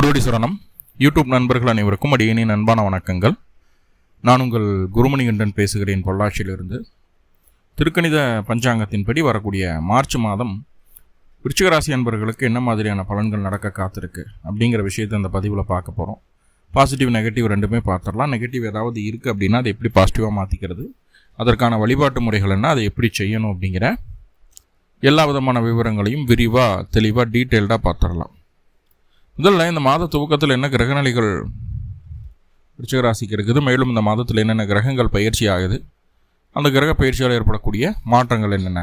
திருவடி சரணம். யூடியூப் நண்பர்கள் அனைவருக்கும் அடியேனின் அன்பான வணக்கங்கள். நான் உங்கள் குருமணிகண்டன் பேசுகிறேன் பொள்ளாச்சியிலிருந்து. திருக்கணித பஞ்சாங்கத்தின்படி வரக்கூடிய மார்ச் மாதம் விருச்சிகராசி அன்பர்களுக்கு என்ன மாதிரியான பலன்கள் நடக்க காத்திருக்கு அப்படிங்கிற விஷயத்தை அந்த பதிவில் பார்க்க போகிறோம். பாசிட்டிவ் நெகட்டிவ் ரெண்டுமே பார்த்துடலாம். நெகட்டிவ் ஏதாவது இருக்குது அப்படின்னா அதை எப்படி பாசிட்டிவாக மாற்றிக்கிறது, அதற்கான வழிபாட்டு முறைகள் என்ன, அதை எப்படி செய்யணும் அப்படிங்கிற எல்லா விதமான விவரங்களையும் விரிவாக தெளிவாக டீட்டெயில்டாக பார்த்துடலாம். முதல்ல இந்த மாத துவக்கத்தில் என்ன கிரகநிலைகள் விருச்சிகராசிக்கு இருக்குது, மேலும் இந்த மாதத்தில் என்னென்ன கிரகங்கள் பயிற்சி ஆகுது, அந்த கிரக பயிற்சியால் ஏற்படக்கூடிய மாற்றங்கள் என்னென்ன,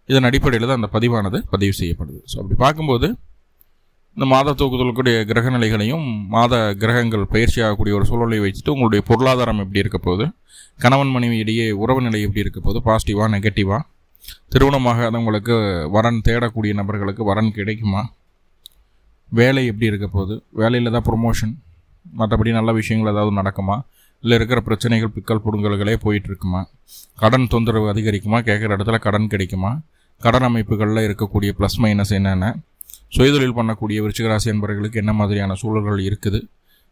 இதன் அடிப்படையில் தான் அந்த பதிவானது பதிவு செய்யப்படுது. ஸோ அப்படி பார்க்கும்போது இந்த மாத துவக்கத்தில் கூடிய கிரகநிலைகளையும் மாத கிரகங்கள் பயிற்சி ஆகக்கூடிய ஒரு சூழலை வச்சுட்டு உங்களுடைய பொருளாதாரம் எப்படி இருக்க போகுது, கணவன் மனைவி இடையே உறவு நிலை எப்படி இருக்க போகுது, பாசிட்டிவாக நெகட்டிவாக, திருமணமாகாதவங்களுக்கு வரன் தேடக்கூடிய நபர்களுக்கு வரன் கிடைக்குமா, வேலை எப்படி இருக்க போகுது, வேலையில் தான் ப்ரொமோஷன், மற்றபடி நல்ல விஷயங்கள் ஏதாவது நடக்குமா, இல்லை இருக்கிற பிரச்சனைகள் பிக்கல் புடுங்கல்களே போயிட்டுருக்குமா, கடன் தொந்தரவு அதிகரிக்குமா, கேட்குற இடத்துல கடன் கிடைக்குமா, கடன் அமைப்புகளில் இருக்கக்கூடிய ப்ளஸ் மைனஸ் என்னென்ன, சுயதொழில் பண்ணக்கூடிய விருச்சிகராசி என்பவர்களுக்கு என்ன மாதிரியான சூழல்கள் இருக்குது,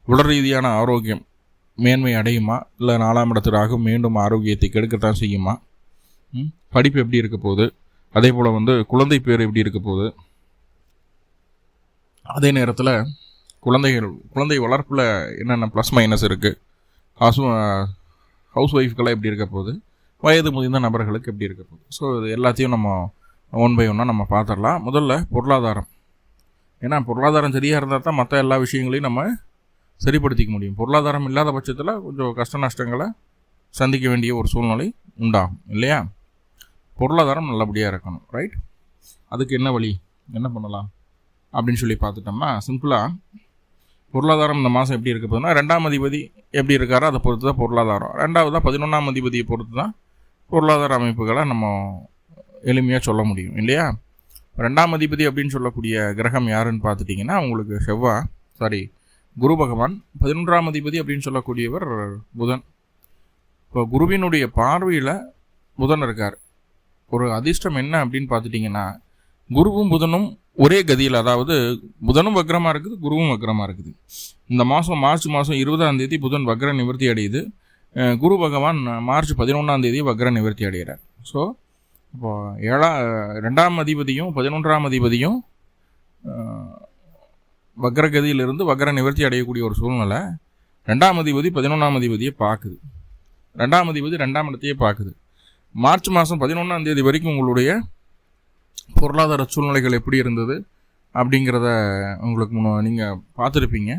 உடல் ரீதியான ஆரோக்கியம் மேன்மை அடையுமா, இல்லை 4ஆம் இடத்திற்கு மீண்டும் ஆரோக்கியத்தை கெடுக்கத்தான் செய்யுமா, படிப்பு எப்படி இருக்க போகுது, அதே போல் குழந்தை பேர் எப்படி இருக்க போகுது, அதே நேரத்தில் குழந்தை வளர்ப்பில் என்னென்ன ப்ளஸ் மைனஸ் இருக்குது, ஹவுஸ் ஒய்ஃப்கெல்லாம் எப்படி இருக்க போகுது, வயது முதிர்ந்த நபர்களுக்கு எப்படி இருக்க போகுது. ஸோ இது எல்லாத்தையும் நம்ம ஒன் பை ஒன்னாக நம்ம பார்த்துடலாம். முதல்ல பொருளாதாரம். ஏன்னா பொருளாதாரம் சரியாக இருந்தால் தான் மற்ற எல்லா விஷயங்களையும் நம்ம சரிப்படுத்திக்க முடியும். பொருளாதாரம் இல்லாத பட்சத்தில் கொஞ்சம் கஷ்ட நஷ்டங்களை சந்திக்க வேண்டிய ஒரு சூழ்நிலை உண்டாகும் இல்லையா. பொருளாதாரம் நல்லபடியாக இருக்கணும், ரைட். அதுக்கு என்ன வழி, என்ன பண்ணலாம் அப்படின்னு சொல்லி பார்த்துட்டோம்னா, சிம்பிளாக பொருளாதாரம் இந்த மாதம் எப்படி இருக்க போகுதுன்னா, 2ஆம் அதிபதி எப்படி இருக்காரோ அதை பொறுத்து தான் பொருளாதாரம். 2ஆவதாக 11ஆம் அதிபதியை பொறுத்து தான் பொருளாதார அமைப்புகளை நம்ம எளிமையாக சொல்ல முடியும் இல்லையா. 2ஆம் அதிபதி அப்படின்னு சொல்லக்கூடிய கிரகம் யாருன்னு பார்த்துட்டிங்கன்னா உங்களுக்கு குரு பகவான். 11ஆம் அதிபதி அப்படின்னு சொல்லக்கூடியவர் புதன். இப்போ குருவினுடைய பார்வையில் புதன் இருக்கார். ஒரு அதிர்ஷ்டம் என்ன அப்படின்னு பார்த்துட்டிங்கன்னா, குருவும் புதனும் ஒரே கதியில், அதாவது புதனும் வக்ரமாக இருக்குது, குருவும் வக்ரமாக இருக்குது. இந்த மாதம் மார்ச் மாதம் 20ஆம் தேதி புதன் வக்ர நிவர்த்தி அடையுது. குரு பகவான் மார்ச் 11ஆம் தேதி வக்ர நிவர்த்தி அடைகிறார். ஸோ இப்போது 2ஆம் அதிபதியும் 11ஆம் அதிபதியும் வக்ரகதியிலிருந்து வக்ர நிவர்த்தி அடையக்கூடிய ஒரு சூழ்நிலை. 2ஆம் அதிபதி 11ஆம் அதிபதியை பார்க்குது, 2ஆம் அதிபதி 2ஆம் இடத்தையே பார்க்குது. மார்ச் மாதம் 11ஆம் தேதி வரைக்கும் உங்களுடைய பொருளாதார சூழ்நிலைகள் எப்படி இருந்தது அப்படிங்கிறத உங்களுக்கு நீங்கள் பார்த்துருப்பீங்க.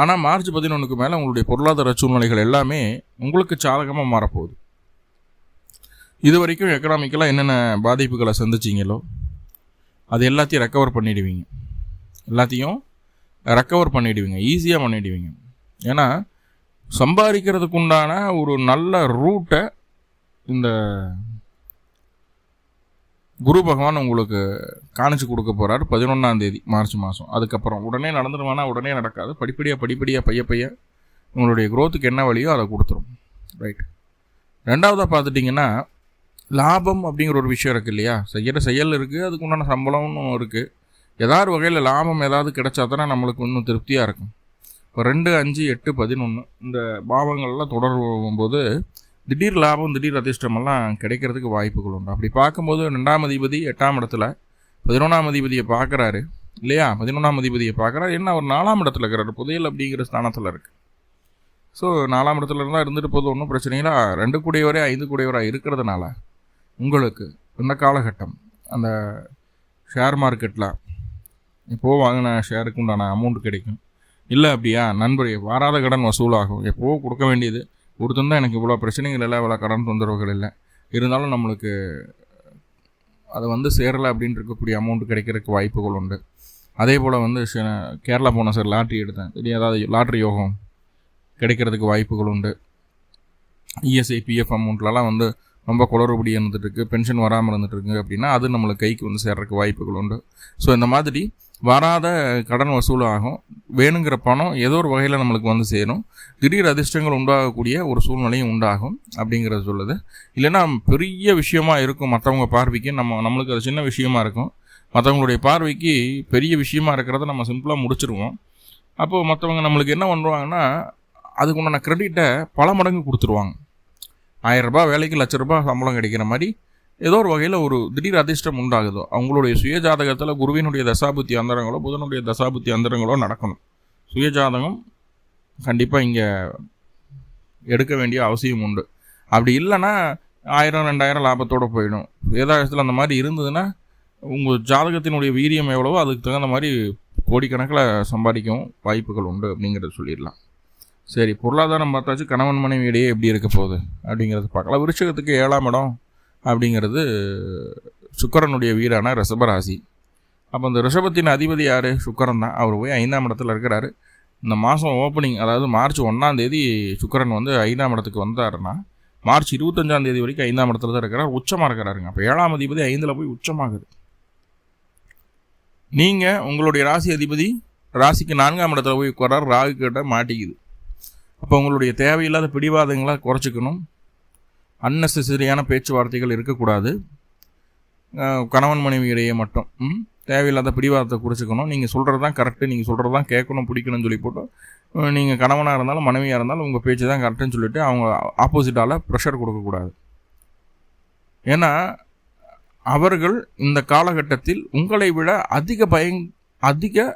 ஆனால் மார்ச் 11க்கு மேலே உங்களுடைய பொருளாதார சூழ்நிலைகள் எல்லாமே உங்களுக்கு சாதகமாக மாறப்போகுது. இது வரைக்கும் எக்கனாமிக்கலாக என்னென்ன பாதிப்புகளை சந்திச்சிங்களோ அது எல்லாத்தையும் ரெக்கவர் பண்ணிடுவீங்க, ஈஸியாக பண்ணிடுவீங்க. ஏன்னா சம்பாதிக்கிறதுக்கு உண்டான ஒரு நல்ல ரூட்டை இந்த குரு பகவான் உங்களுக்கு காணிச்சு கொடுக்க போகிறார் 11ஆம் தேதி மார்ச் மாதம். அதுக்கப்புறம் உடனே நடந்துடுவானா, உடனே நடக்காது. படிப்படியாக பைய உங்களுடைய க்ரோத்துக்கு என்ன வழியோ அதை கொடுத்துரும், ரைட். 2ஆவதாக பார்த்துட்டிங்கன்னா, லாபம் அப்படிங்கிற ஒரு விஷயம் இருக்குது இல்லையா. செய்கிற செயல் இருக்குது, அதுக்கு உண்டான சம்பளம்னு இருக்குது. ஏதாவது வகையில் லாபம் ஏதாவது கிடைச்சா தானே நம்மளுக்கு இன்னும் திருப்தியாக இருக்கும். இப்போ 2, 5, 8, 11 இந்த பாவங்கள்லாம் தொடரும் போது திடீர் லாபம், திடீர் அதிர்ஷ்டமெல்லாம் கிடைக்கிறதுக்கு வாய்ப்புகள் உண்டு. அப்படி பார்க்கும்போது 2ஆம் அதிபதி 8ஆம் இடத்துல 11ஆம் அதிபதியை பார்க்குறாரு இல்லையா. 11ஆம் அதிபதியை பார்க்குறாரு. என்ன, ஒரு 4ஆம் இடத்துல இருக்கிறாரு, புதையல் அப்படிங்கிற ஸ்தானத்தில் இருக்குது. ஸோ 4ஆம் இடத்துல இருந்தால் இருந்துட்டு போது ஒன்றும் பிரச்சனை இல்லை. 2 கூடையவரே 5 கூடையவராக இருக்கிறதுனால உங்களுக்கு இந்த காலகட்டம் அந்த ஷேர் மார்க்கெட்டில் எப்போது வாங்கின ஷேருக்கு உண்டான அமௌண்ட் கிடைக்கும். இல்லை அப்படியா நண்பர், வாராத கடன் வசூலாகும். எப்போது கொடுக்க வேண்டியது ஒருத்தன் தான். எனக்கு இவ்வளோ பிரச்சனைகள் இல்லை, இவ்வளோ கடன் தொந்தரவுகள் இல்லை, இருந்தாலும் நம்மளுக்கு அது சேரலை அப்படின்னு இருக்கக்கூடிய அமௌண்ட் கிடைக்கிறதுக்கு வாய்ப்புகள் உண்டு. அதே போல் கேரளா போன சார் லாட்ரி எடுத்தேன், ஏதாவது லாட்ரி யோகம் கிடைக்கிறதுக்கு வாய்ப்புகள் உண்டு. இஎஸ்ஐ பிஎஃப் அமௌண்ட்லலாம் ரொம்ப குளறுபடி இருந்துகிட்ருக்கு, பென்ஷன் வராமல் இருந்துகிட்ருக்கு அப்படின்னா அது நம்மளுக்கு கைக்கு சேர்றதுக்கு வாய்ப்புகள் உண்டு. ஸோ இந்த மாதிரி வராத கடன் வசூலாகும். வேணுங்கிற பணம் ஏதோ ஒரு வகையில் நம்மளுக்கு சேரும். திடீர் அதிர்ஷ்டங்கள் உண்டாகக்கூடிய ஒரு சூழ்நிலையும் உண்டாகும் அப்படிங்கிறத சொல்லுது. இல்லைன்னா பெரிய விஷயமா இருக்கும் மற்றவங்க பார்வைக்கு, நம்மளுக்கு அது சின்ன விஷயமா இருக்கும். மற்றவங்களுடைய பார்வைக்கு பெரிய விஷயமா இருக்கிறத நம்ம சிம்பிளாக முடிச்சிருவோம். அப்போது மற்றவங்க நம்மளுக்கு என்ன பண்ணுவாங்கன்னா, அதுக்கு உண்டான க்ரெடிட்டை பல மடங்கு கொடுத்துருவாங்க. 1000 ரூபாய் வேலைக்கு ₹1,00,000 சம்பளம் கிடைக்கிற மாதிரி ஏதோ ஒரு வகையில் ஒரு திடீர் அதிர்ஷ்டம் உண்டாகுதோ, அவங்களுடைய சுயஜாதகத்தில் குருவினுடைய தசாபுத்தி அந்தரங்களோ புதனுடைய தசாபுத்தி அந்தரங்களோ நடக்கணும். சுயஜாதகம் கண்டிப்பாக இங்கே எடுக்க வேண்டிய அவசியம் உண்டு. அப்படி இல்லைன்னா 1000-2000 லாபத்தோடு போயிடும். வேதாகத்தில் அந்த மாதிரி இருந்ததுன்னா உங்கள் ஜாதகத்தினுடைய வீரியம் எவ்வளவோ அதுக்கு தகுந்த மாதிரி கோடிக்கணக்கில் சம்பாதிக்கவும் வாய்ப்புகள் உண்டு அப்படிங்கிறத சொல்லிடலாம். சரி, பொருளாதாரம் பார்த்தாச்சு. கணவன் மனைவி இடையே எப்படி இருக்க போகுது அப்படிங்கிறது பார்க்கலாம். விருச்சிகத்துக்கு 7ஆம் இடம் அப்படிங்கிறது சுக்கிரனுடைய வீடான ரிஷபராசி. அப்போ இந்த ரிஷபத்தின் அதிபதி யார்? சுக்கிரன் தான். அவர் போய் 5ஆம் இடத்துல இருக்கிறாரு. இந்த மாதம் ஓப்பனிங், அதாவது மார்ச் 1ஆம் தேதி சுக்கிரன் வந்து 5ஆம் இடத்துக்கு வந்தாருன்னா மார்ச் 25ஆம் தேதி வரைக்கும் 5ஆம் இடத்துல தான் இருக்கிறார். உச்சமாக இருக்கிறாருங்க. அப்போ 7ஆம் அதிபதி 5இல் போய் உச்சமாகுது. நீங்கள் உங்களுடைய ராசி அதிபதி ராசிக்கு 4ஆம் இடத்துல போய் உட்காரார், ராகு கிட்ட மாட்டிக்குது. அப்போ உங்களுடைய தேவையில்லாத பிடிவாதங்களை குறைச்சிக்கணும். அன்னெசரியான பேச்சுவார்த்தைகள் இருக்கக்கூடாது. கணவன் மனைவி இடையே மட்டும் தேவையில்லாத பிடிவாதத்தை குறைச்சிக்கணும். நீங்கள் சொல்கிறது தான் கரெக்டு, நீங்கள் சொல்கிறது தான் கேட்கணும், பிடிக்கணும்னு சொல்லி போட்டு நீங்கள் கணவனாக இருந்தாலும் மனைவியாக இருந்தாலும் உங்கள் பேச்சு தான் கரெக்டுன்னு சொல்லிவிட்டு அவங்க ஆப்போசிட்டால் ப்ரெஷர் கொடுக்கக்கூடாது. ஏன்னா அவர்கள் இந்த காலகட்டத்தில் உங்களை விட அதிக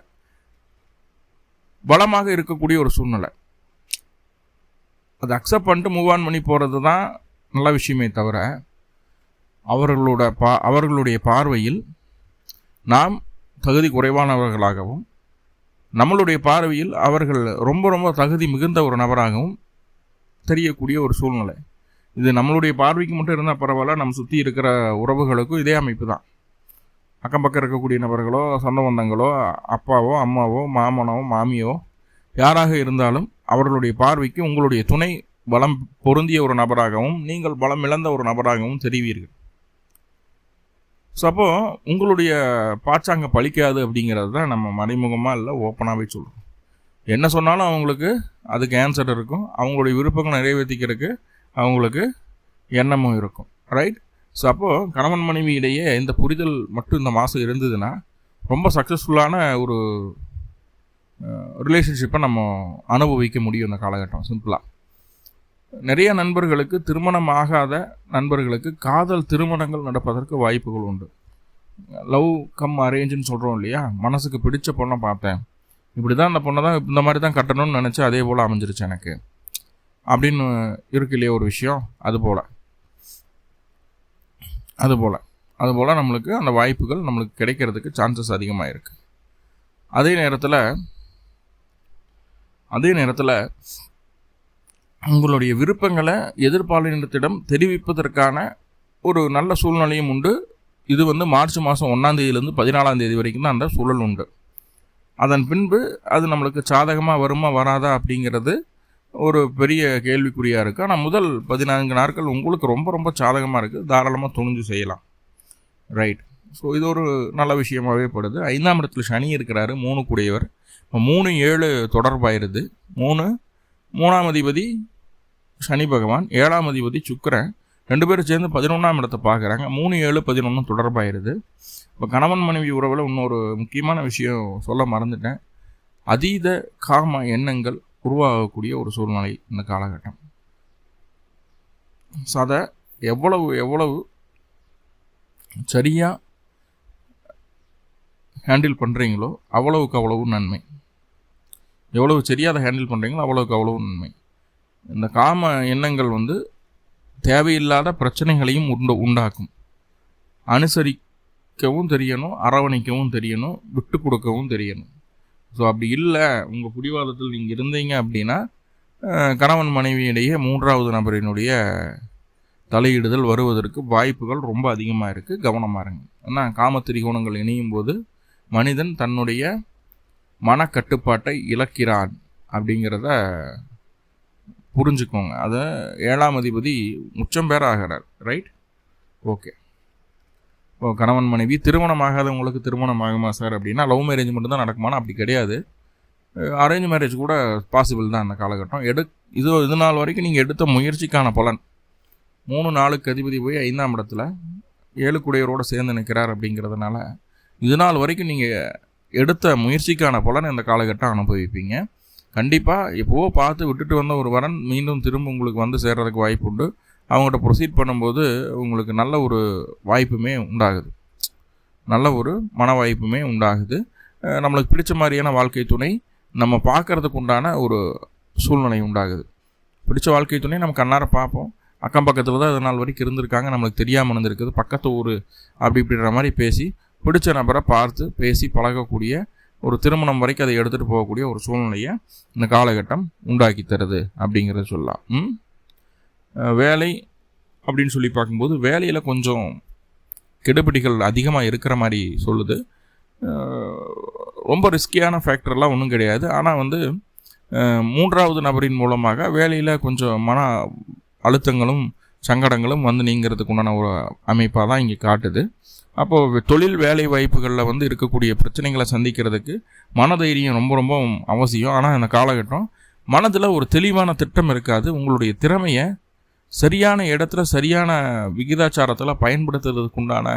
பலமாக இருக்கக்கூடிய ஒரு சூழ்நிலை. அதை அக்செப்ட் பண்ணிட்டு மூவ் ஆன் பண்ணி போகிறது தான் நல்ல விஷயமே தவிர, அவர்களுடைய பார்வையில் நாம் தகுதி குறைவானவர்களாகவும் நம்மளுடைய பார்வையில் அவர்கள் ரொம்ப ரொம்ப தகுதி மிகுந்த ஒரு நபராகவும் தெரியக்கூடிய ஒரு சூழ்நிலை. இது நம்மளுடைய பார்வைக்கு மட்டும் இருந்தால் பரவாயில்ல, நம்ம சுற்றி இருக்கிற உறவுகளுக்கும் இதே அமைப்பு தான். அக்கம் பக்கம் இருக்கக்கூடிய நபர்களோ, சொந்த பந்தங்களோ, அப்பாவோ அம்மாவோ மாமனோ மாமியோ யாராக இருந்தாலும் அவர்களுடைய பார்வைக்கு உங்களுடைய துணை பலம் பொருந்திய ஒரு நபராகவும் நீங்கள் பலம் இழந்த ஒரு நபராகவும் தெரிவீர்கள். ஸோ அப்போது உங்களுடைய பாச்சாங்க பழிக்காது அப்படிங்கிறது தான் நம்ம மறைமுகமாக இல்லை, ஓப்பனாகவே சொல்கிறோம். என்ன சொன்னாலும் அவங்களுக்கு அதுக்கு ஆன்சர் இருக்கும். அவங்களுடைய விருப்பங்கள் நிறைவேற்றிக்கிறதுக்கு அவங்களுக்கு எண்ணமும் இருக்கும். ரைட்? ஸோ அப்போது கணவன் மனைவி இடையே இந்த புரிதல் மட்டும் இந்த மாதம் இருந்ததுன்னா ரொம்ப சக்ஸஸ்ஃபுல்லான ஒரு ரிலேஷன்ஷிப்பை நம்ம அனுபவிக்க முடியும் இந்த காலகட்டம். சிம்பிளாக நிறைய நண்பர்களுக்கு, திருமணம் ஆகாத நண்பர்களுக்கு காதல் திருமணங்கள் நடப்பதற்கு வாய்ப்புகள் உண்டு. லவ் கம் அரேஞ்சுன்னு சொல்கிறோம் இல்லையா? மனசுக்கு பிடிச்ச பொண்ணை பார்த்தேன், இப்படி தான் அந்த பொண்ணை தான் இந்த மாதிரி தான் கட்டணும்னு நினச்சி அதே போல் அமைஞ்சிருச்சு எனக்கு அப்படின்னு இருக்கு இல்லையா ஒரு விஷயம். அதுபோல் நம்மளுக்கு அந்த வாய்ப்புகள் நம்மளுக்கு கிடைக்கிறதுக்கு சான்சஸ் அதிகமாக இருக்குது. அதே நேரத்தில் உங்களுடைய விருப்பங்களை எதிர்பாலினத்திடம் தெரிவிப்பதற்கான ஒரு நல்ல சூழ்நிலையும் உண்டு. இது வந்து மார்ச் மாதம் 1ஆம் தேதியிலேருந்து 14ஆம் தேதி வரைக்கும் தான் அந்த சூழல் உண்டு. அதன் பின்பு அது நம்மளுக்கு சாதகமாக வருமா வராதா அப்படிங்கிறது ஒரு பெரிய கேள்விக்குறியாக இருக்குது. ஆனால் முதல் 14 நாட்கள் உங்களுக்கு ரொம்ப ரொம்ப சாதகமாக இருக்குது. தாராளமாக துணிஞ்சு செய்யலாம். ரைட்? ஸோ இது ஒரு நல்ல விஷயமாகவே படுது. 5ஆம் இடத்துல சனி இருக்கிறாரு, 3 கூடியவர். இப்போ 3-7 தொடர்பாயிருது. 3ஆம் அதிபதி சனி பகவான், 7ஆம் அதிபதி சுக்கிரன், 2 பேரும் சேர்ந்து 11ஆம் இடத்தை பார்க்குறாங்க. 3-7-11 தொடர்பாயிருது. இப்போ கணவன் மனைவி உறவில் இன்னொரு முக்கியமான விஷயம் சொல்ல மறந்துட்டேன். அதீத காம எண்ணங்கள் உருவாகக்கூடிய ஒரு சூழ்நிலை இந்த காலகட்டம். ஸோ அதை எவ்வளவு சரியாக ஹேண்டில் பண்ணுறீங்களோ அவ்வளவுக்கு அவ்வளவு நன்மை. எவ்வளவு சரியாக அதை ஹேண்டில் பண்ணுறீங்களோ அவ்வளவுக்கு அவ்வளவு நன்மை. இந்த காம எண்ணங்கள் வந்து தேவையில்லாத பிரச்சனைகளையும் உண்டாக்கும். அனுசரிக்கவும் தெரியணும், அரவணைக்கவும் தெரியணும், விட்டு கொடுக்கவும் தெரியணும். ஸோ அப்படி இல்லை, உங்கள் பிடிவாதத்தில் நீங்கள் இருந்தீங்க அப்படின்னா கணவன் மனைவியிடையே 3வது நபரினுடைய தலையிடுதல் வருவதற்கு வாய்ப்புகள் ரொம்ப அதிகமாக இருக்குது. கவனமாக இருங்க. ஏன்னா காமத்திரிகோணங்கள் இணையும் போது மனிதன் தன்னுடைய மனக்கட்டுப்பாட்டை இழக்கிறான் அப்படிங்கிறத புரிஞ்சுக்கோங்க. அதை 7ஆம் அதிபதி உச்சம் பேர ஆகிறார். ரைட்? ஓகே. இப்போ கணவன் மனைவி திருமணம் ஆகாதவங்களுக்கு திருமணம் ஆகுமா சார் அப்படின்னா லவ் மேரேஜ் மட்டும்தான் நடக்குமானா அப்படி கிடையாது. அரேஞ்ச் மேரேஜ் கூட பாசிபிள் தான் அந்த காலகட்டம். இது நாள் வரைக்கும் நீங்கள் எடுத்த முயற்சிக்கான பலன். 3-4க்கு அதிபதி போய் 5ஆம் இடத்துல 7 கூடையரோடு சேர்ந்து நிற்கிறார் அப்படிங்கிறதுனால இது நாள் வரைக்கும் நீங்கள் எடுத்த முயற்சிக்கான பலன் இந்த காலகட்டம் அனுபவிப்பீங்க. கண்டிப்பாக எப்போவோ பார்த்து விட்டுட்டு வந்த ஒரு வரன் மீண்டும் திரும்ப உங்களுக்கு வந்து சேர்றதுக்கு வாய்ப்பு உண்டு. அவங்கள்ட்ட ப்ரொசீட் பண்ணும்போது உங்களுக்கு நல்ல ஒரு வாய்ப்புமே உண்டாகுது, நல்ல ஒரு மன வாய்ப்புமே உண்டாகுது. நம்மளுக்கு பிடிச்ச மாதிரியான வாழ்க்கை துணை நம்ம பார்க்குறதுக்கு உண்டான ஒரு சூழ்நிலை உண்டாகுது. பிடிச்ச வாழ்க்கை துணை நம்ம கண்ணார பார்ப்போம். அக்கம் பக்கத்தில் தான் இது நாள் வரைக்கும் இருந்திருக்காங்க, நம்மளுக்கு தெரியாமல் இருந்திருக்குது. பக்கத்து ஊர் அப்படி இப்படின்ற மாதிரி பேசி பிடிச்ச நபரை பார்த்து பேசி பழகக்கூடிய ஒரு திருமணம் வரைக்கும் அதை எடுத்துகிட்டு போகக்கூடிய ஒரு சூழ்நிலையை இந்த காலகட்டம் உண்டாக்கி தருது அப்படிங்கிறத சொல்லலாம். வேலை அப்படின்னு சொல்லி பார்க்கும்போது வேலையில் கொஞ்சம் கெடுபிடிகள் அதிகமாக இருக்கிற மாதிரி சொல்லுது. ரொம்ப ரிஸ்கியான ஃபேக்டர்லாம் ஒன்றும் கிடையாது. ஆனால் வந்து மூன்றாவது நபரின் மூலமாக வேலையில் கொஞ்சம் மன அழுத்தங்களும் சங்கடங்களும் வந்து நீங்கிறதுக்கு உண்டான ஒரு அமைப்பாக தான் இங்கே காட்டுது. அப்போது தொழில் வேலை வாய்ப்புகளில் வந்து இருக்கக்கூடிய பிரச்சனைகளை சந்திக்கிறதுக்கு மனதைரியம் ரொம்ப ரொம்ப அவசியம். ஆனால் இந்த காலகட்டம் மனதில் ஒரு தெளிவான திட்டம் இருக்காது. உங்களுடைய திறமையை சரியான இடத்துல சரியான விகிதாச்சாரத்தில் பயன்படுத்துறதுக்கு உண்டான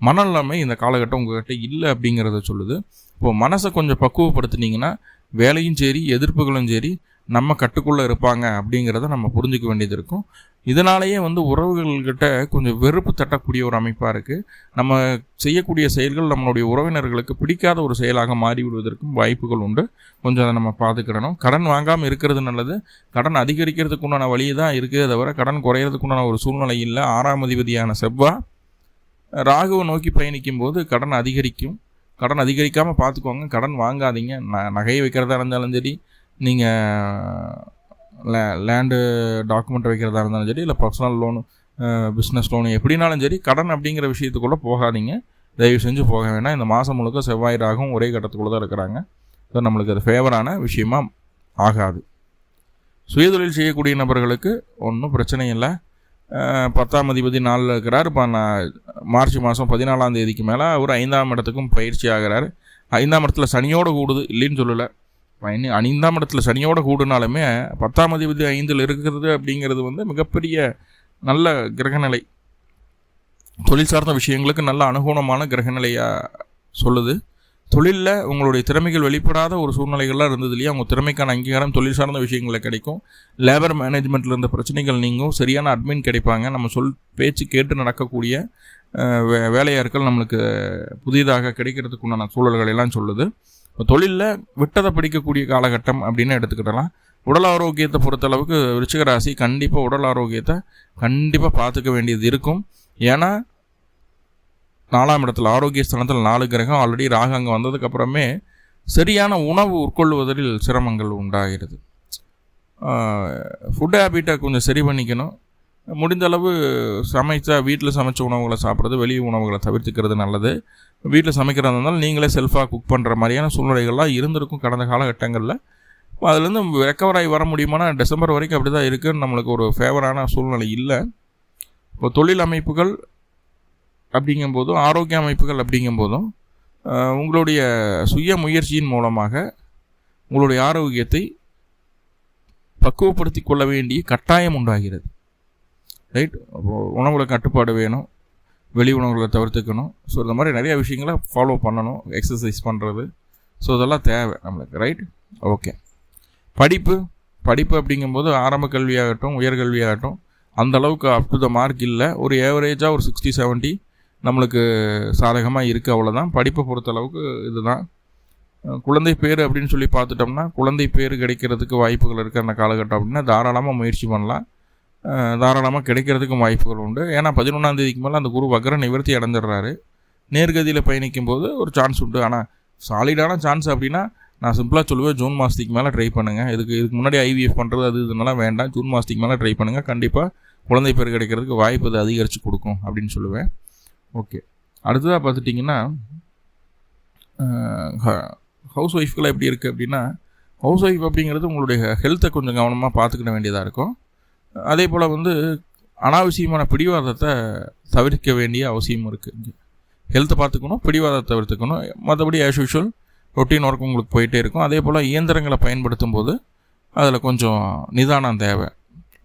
மனநிலைமை இந்த காலகட்டம் உங்கள்கிட்ட இல்லை அப்படிங்கிறத சொல்லுது. இப்போது மனசை கொஞ்சம் பக்குவப்படுத்தினீங்கன்னா வேலையும் சரி எதிர்ப்புகளும் சரி நம்ம கட்டுக்குள்ளே இருப்பாங்க அப்படிங்கிறத நம்ம புரிஞ்சுக்க வேண்டியது இருக்கும். இதனாலேயே வந்து உறவுகள்கிட்ட கொஞ்சம் வெறுப்பு தட்டக்கூடிய ஒரு அமைப்பாக இருக்குது. நம்ம செய்யக்கூடிய செயல்கள் நம்மளுடைய உறவினர்களுக்கு பிடிக்காத ஒரு செயலாக மாறிவிடுவதற்கும் வாய்ப்புகள் உண்டு. கொஞ்சம் அதை நம்ம பார்த்துக்கிடணும். கடன் வாங்காமல் இருக்கிறது நல்லது. கடன் அதிகரிக்கிறதுக்கு உண்டான வழி தான் இருக்குது, தவிர கடன் குறையிறதுக்கு உண்டான ஒரு சூழ்நிலை இல்லை. 6ஆம் அதிபதியான செவ்வாய் ராகுவை நோக்கி பயணிக்கும் போது கடன் அதிகரிக்கும். கடன் அதிகரிக்காமல் பார்த்துக்கோங்க. கடன் வாங்காதீங்க. நகையை வைக்கிறதா இருந்தாலும் சரி, நீங்கள் லேண்டு டாக்குமெண்ட் வைக்கிறதா இருந்தாலும் சரி, இல்லை பர்சனல் லோனு பிஸ்னஸ் லோனு எப்படினாலும் சரி, கடன் அப்படிங்கிற விஷயத்துக்குள்ளே போகாதீங்க. தயவு செஞ்சு போக வேண்டாம். இந்த மாதம் முழுக்க செவ்வாய் ராகும் ஒரே கட்டத்துக்குள்ளே தான் இருக்கிறாங்க. ஸோ நம்மளுக்கு அது ஃபேவரான விஷயமா ஆகாது. சுயதொழில் செய்யக்கூடிய நபர்களுக்கு ஒன்றும் பிரச்சனை இல்லை. 10ஆம் அதிபதி 4 இருக்கிறார். இப்போ மார்ச் மாதம் 14ஆம் தேதிக்கு மேலே அவர் 5ஆம் இடத்துக்கும் பயிற்சி ஆகிறார். 5ஆம் இடத்துல சனியோடு கூடுது, இல்லைன்னு சொல்லலை. 5ஆம் இடத்துல சனியோட கூடுனாலுமே 10ஆம் அதிபதி 5இல் இருக்கிறது அப்படிங்கிறது வந்து மிகப்பெரிய நல்ல கிரகநிலை. தொழில் சார்ந்த விஷயங்களுக்கு நல்ல அனுகூலமான கிரகநிலையாக சொல்லுது. தொழிலில் உங்களுடைய திறமைகள் வெளிப்படாத ஒரு சூழ்நிலைகள்லாம் இருந்தது இல்லையா, உங்கள் திறமைக்கான அங்கீகாரம் தொழில் சார்ந்த விஷயங்களில் கிடைக்கும். லேபர் மேனேஜ்மெண்ட்டில் இருந்த பிரச்சனைகள் நீங்கும். சரியான அட்மின் கிடைப்பாங்க. நம்ம பேச்சு கேட்டு நடக்கக்கூடிய வேலையாட்கள் நம்மளுக்கு புதிதாக கிடைக்கிறதுக்கு உண்டான சூழல்கள் எல்லாம் சொல்லுது. இப்போ தொழிலில் விட்டதை பிடிக்கக்கூடிய காலகட்டம் அப்படின்னு எடுத்துக்கிடலாம். உடல் ஆரோக்கியத்தை பொறுத்தளவுக்கு விருச்சிக ராசி கண்டிப்பாக உடல் ஆரோக்கியத்தை கண்டிப்பாக பார்த்துக்க வேண்டியது இருக்கும். ஏன்னா 4ஆம் இடத்துல ஆரோக்கிய ஸ்தானத்தில் 4 கிரகம் ஆல்ரெடி ராகு அங்கே வந்ததுக்கப்புறமே சரியான உணவு உட்கொள்வதில் சிரமங்கள் உண்டாகிறது. ஃபுட் ஹேபிட்டை கொஞ்சம் சரி பண்ணிக்கணும். முடிந்தளவு வீட்டில் சமைச்ச உணவுகளை சாப்பிட்றது, வெளி உணவுகளை தவிர்த்துக்கிறது நல்லது. வீட்டில் சமைக்கிறதா இருந்தாலும் நீங்களே செல்ஃபாக குக் பண்ணுற மாதிரியான சூழ்நிலைகள்லாம் இருந்திருக்கும் கடந்த காலகட்டங்களில். அதுலேருந்து ரெக்கவர் ஆகி வர முடியுமானா டிசம்பர் வரைக்கும் அப்படி தான் இருக்குன்னு நம்மளுக்கு ஒரு ஃபேவரான சூழ்நிலை இல்லை. இப்போ தொழில் அமைப்புகள் அப்படிங்கும்போதும் ஆரோக்கிய அமைப்புகள் அப்படிங்கும்போதும் உங்களுடைய சுய முயற்சியின் மூலமாக உங்களுடைய ஆரோக்கியத்தை பக்குவப்படுத்தி கொள்ள வேண்டிய கட்டாயம் உண்டாகிறது. ரைட். அப்போது உணவுல கட்டுப்பாடு வேணும், வெளி உணவுகளை தவிர்த்துக்கணும். ஸோ இந்த மாதிரி நிறையா விஷயங்களை ஃபாலோ பண்ணணும், எக்ஸசைஸ் பண்ணுறது. ஸோ இதெல்லாம் தேவை நம்மளுக்கு. ரைட். ஓகே. படிப்பு அப்படிங்கும்போது ஆரம்ப கல்வியாகட்டும் உயர்கல்வியாகட்டும் அந்தளவுக்கு அப் டு த மார்க் இல்லை. ஒரு ஏவரேஜாக ஒரு 60-70 நம்மளுக்கு சாதகமாக இருக்குது, அவ்வளோதான். படிப்பை பொறுத்தளவுக்கு இதுதான். குழந்தை பேர் அப்படின்னு சொல்லி பார்த்துட்டோம்னா குழந்தை பேர் கிடைக்கிறதுக்கு வாய்ப்புகள் இருக்குது அந்த காலகட்டம். அப்படின்னா தாராளமாக முயற்சி பண்ணலாம், தாராளமாக கிடைக்கிறதுக்கும் வாய்ப்புகள் உண்டு. ஏன்னா 11ஆம் தேதிக்கு மேலே அந்த குரு வக்ர நிவர்த்தி அடைஞ்சிடுறாரு. நேர்கதியில் பயணிக்கும் போது ஒரு சான்ஸ் உண்டு. ஆனால் சாலிடான சான்ஸ் அப்படின்னா நான் சிம்பிளாக சொல்லுவேன், ஜூன் மாதத்துக்கு மேலே ட்ரை பண்ணுங்கள். இதுக்கு முன்னாடி IVF பண்ணுறது அது இதனாலாம் வேண்டாம். ஜூன் மாதத்துக்கு மேலே ட்ரை பண்ணுங்கள். கண்டிப்பாக குழந்தை பேர் கிடைக்கிறதுக்கு வாய்ப்பு அது அதிகரித்து கொடுக்கும் அப்படின்னு சொல்லுவேன். ஓகே. அடுத்ததாக பார்த்துட்டிங்கன்னா ஹவுஸ் ஒய்ஃப்களை எப்படி இருக்குது அப்படின்னா, ஹவுஸ் ஒய்ஃப் அப்படிங்கிறது உங்களுடைய ஹெல்த்தை கொஞ்சம் கவனமாக பார்த்துக்கிட வேண்டியதாக இருக்கும். அதே போல் அனாவசியமான பிடிவாதத்தை தவிர்க்க வேண்டிய அவசியமும் இருக்குது. ஹெல்த்தை பார்த்துக்கணும், பிடிவாதத்தை தவிர்த்துக்கணும். மற்றபடி ஆஸ் யூஷுவல் ரொட்டீன் ஒர்க் உங்களுக்கு போயிட்டே இருக்கும். அதே போல் இயந்திரங்களை பயன்படுத்தும் போது அதில் கொஞ்சம் நிதானம் தேவை.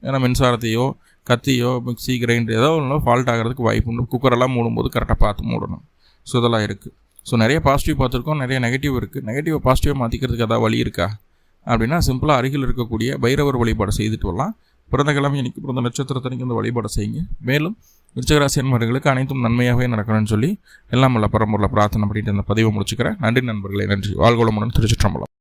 ஏன்னா மின்சாரத்தையோ கத்தியோ மிக்சி கிரைண்டர் ஏதோ ஒன்று ஃபால்ட் ஆகிறதுக்கு வாய்ப்பு உண்டு. குக்கரெல்லாம் மூடும்போது கரெக்டாக பார்த்து மூடணும். ஸோ இதெல்லாம் இருக்குது. ஸோ நிறைய பாசிட்டிவ் பார்த்துருக்கோம், நிறைய நெகட்டிவ் இருக்குது. நெகட்டிவை பாசிட்டிவாக மாற்றிக்கிறதுக்கு ஏதாவது வழி இருக்கா அப்படின்னா சிம்பிளாக அருகில் இருக்கக்கூடிய பைரவர் வழிபாடு செய்துட்டு வரலாம். பிறந்த கிழமை இன்னைக்கு, பிறந்த நட்சத்திரத்தனைக்கு இந்த வழிபாடு செய்யுங்க. மேலும் விருச்சிகராசி அன்பர்களுக்கு அனைத்தும் நன்மையாகவே நடக்கணும்னு சொல்லி எல்லாம் உள்ள பரம்பூரில் பிரார்த்தனை பண்ணிட்டு இந்த பதிவை முடிச்சுக்கிறேன். நன்றி நண்பர்களே, நன்றி. வாழ்வளமுடன். திருச்சிற்றம்பலம்.